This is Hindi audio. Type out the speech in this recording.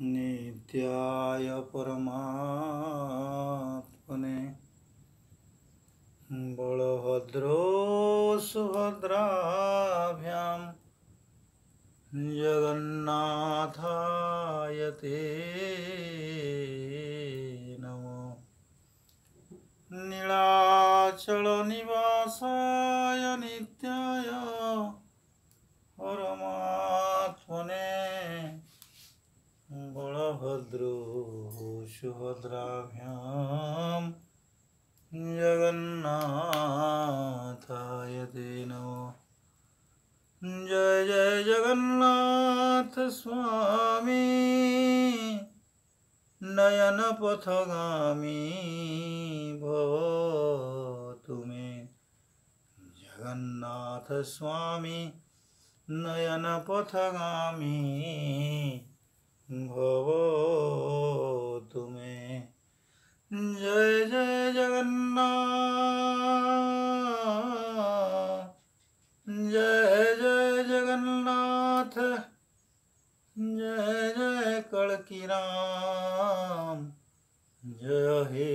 नित्याय परमात्मने बलभद्रो सुभद्राभ्यां जगन्नाथाय ते नमो। नीलाचलनिवासाय नित्याय परमात्मने बलभद्रो सुभद्राभ्यां जगन्नाथाय ते नमो। जय जय जगन्नाथ स्वामी नयन पथगामी भव तुमे। जगन्नाथ स्वामी नयन पथगामी भव तुमे। जय जय जगन्नाथ जय जय जगन्नाथ जय जय कलकी राम जय हे